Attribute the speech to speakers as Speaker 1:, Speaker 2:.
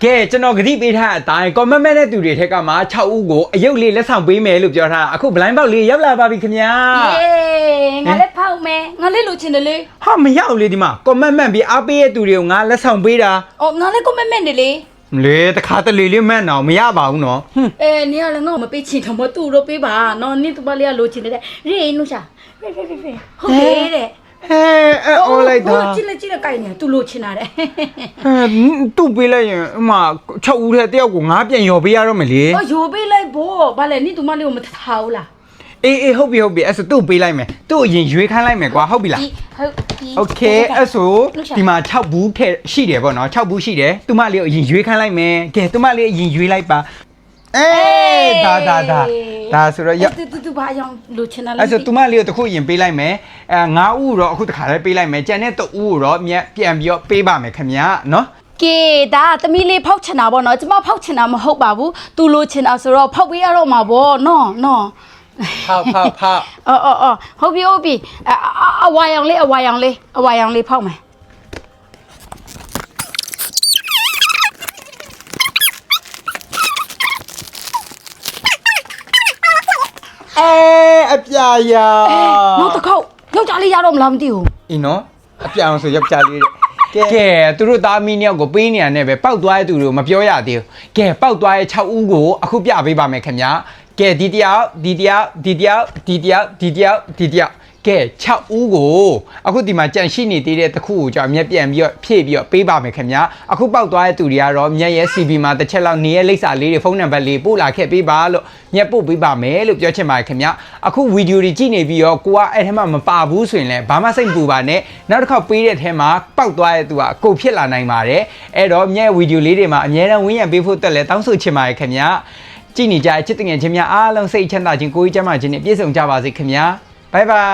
Speaker 1: ကဲကျွန်တော်ဂတိပေးထားတဲ့အတိုင်းကွန်မန့်မဲ့တဲ့သူတွေထက်ကမှ6ဦးကိုအယုတ်လေးလက်ဆောင်ပေးမယ်လို့ပြောထားတာအခုဘလိုင်းပေါက်လေးရောက်လာပါပြီခင်ဗျာ
Speaker 2: ငါလည်းဖောက်မယ်ငါလည်းလိုချင်တယ်လေ
Speaker 1: ဟာမရောက်လေဒီမှာကွန်မန့်မှန်ပြီးအားပေးတဲ့သူတွေကိုငါလက်ဆောင်ပေးတာ
Speaker 2: အော်ငါလည်းကွန်မန့်မဲ့နေလေ
Speaker 1: လေတခါတလေလေးမှန်တော့မရပါဘူးနော်
Speaker 2: နင်ကလည်းငါ့ကိုမပေးချင်တော့မတူတော့ပေးပါနော်နင်တူပါလေးကလိုချင်တယ်ရေးနုရှာဖေဟုတ်တယ်တဲ့
Speaker 1: အော်လိုက်တာ
Speaker 2: ကြည့်လိုက်ကြိုက်နေသူလိုချင်တာတဲ့
Speaker 1: သူ့ပေးလိုက်ရင်အမ6ဦးထဲတယောက်ကိုငါပြန်ရော်ပေးရတော့မယ်လေ
Speaker 2: အော်ရော်ပေးလိုက်ဖို့ဘာလဲနင်တူမလေးကိုမထားဘူးလား
Speaker 1: အေးဟုတ်ပြီအဲ့ဆိုသူ့ပေးလိုက်မယ်သူ့အရင်ရွေးခိုင်းလိုက်မယ်ကွာဟုတ်ပြီလား
Speaker 2: ဟုတ်ပြီ
Speaker 1: Okay အဲ့ဆိုဒီမှာ6ဘူးထည့်ရှိတယ်ပေါ့နော်6ဘူးရှိတယ်သူမလေးကိုအရင်ရွေးခိုင်းလိုက်မယ်ကဲသူမလေးအရင်ရွေးလိုက်ပါအေးဒါဆိုတော့
Speaker 2: တူဘာအောင်လိုချင်တာလဲ
Speaker 1: အဲ့ဆိုသူမလေးကိုတခုအရင်ပေးလိုက်မယ်9ဦးတော့အခုတခါလေးပေးလိုက်မယ်ကျန်တဲ့3ဦးကိုတော့မြက်ပြန်ပြီးတော့ပေးပါမယ်ခင်ဗျာနော်
Speaker 2: ကဲဒါသမီးလေးဖောက်ချင်တာပေါ့နော်ကျမဖောက်ချင်တာမဟုတ်ပါဘူးသူလိုချင်တာဆိုတော့ဖောက်ပေးရတော့မှာပေါ့နော်
Speaker 1: ဖောက်
Speaker 2: ဟုတ်ပြီအဝါရောင်လေးဖောက်မယ်
Speaker 1: အပြာရ
Speaker 2: နောက်တစ်ခေါက်ယောက်ျားလေးရတော့မလားမသိဘူး
Speaker 1: အင်းနော်အပြာအောင်ဆိုယောက်ျားလေးကဲသူတို့သားမီးနှစ်ယောက်ကိုပေးနေရတဲ့ပဲပောက်သွားတဲ့သူတွေကိုမပြောရသေးဘူးကဲပောက်သွားတဲ့6ဦးကိုအခုပြပေးပါမယ်ခင်ဗျာကဲဒီတယောက်ကဲ6ဦးကိုအခုဒီမှာကြန့်ရှိနေသေးတဲ့တစ်ခုကိုကြောင့်မြက်ပြန်ပြီးတော့ဖြည့်ပြီးတော့ပေးပါမယ်ခင်ဗျာအခုပောက်သွားတဲ့သူတွေကတော့မြက်ရဲ့ CB မှာတစ်ချက်လောက်နေရဲ့လိပ်စာလေးတွေဖုန်းနံပါတ်လေးပို့လာခဲ့ပေးပါလို့မြက်ပို့ပေးပါမယ်လို့ပြောချင်ပါတယ်ခင်ဗျာအခုဗီဒီယိုတွေကြည့်နေပြီးတော့ကိုကအဲ့ထဲမှာမပါဘူးဆိုရင်လည်းဘာမှစိတ်မပူပါနဲ့နောက်တစ်ခေါက်ပေးတဲ့ထဲမှာပောက်သွားတဲ့သူကကိုဖြစ်လာနိုင်ပါတယ်အဲ့တော့မြက်ဗီဒီယိုလေးတွေမှာအများအားဝင်းရံပေးဖို့တက်လဲတောင်းဆိုချင်ပါတယ်ခင်ဗျာကြည့်နေကြတဲ့ချစ်တငယ်ချင်းများအားလုံးစိတ်ချမ်းသာခြင်းကိုယ်ကြီးကျန်းမာခြင်းနဲ့ပြည့်စုံကြပါစေခင်ဗျာဘိုင်ဘိုင်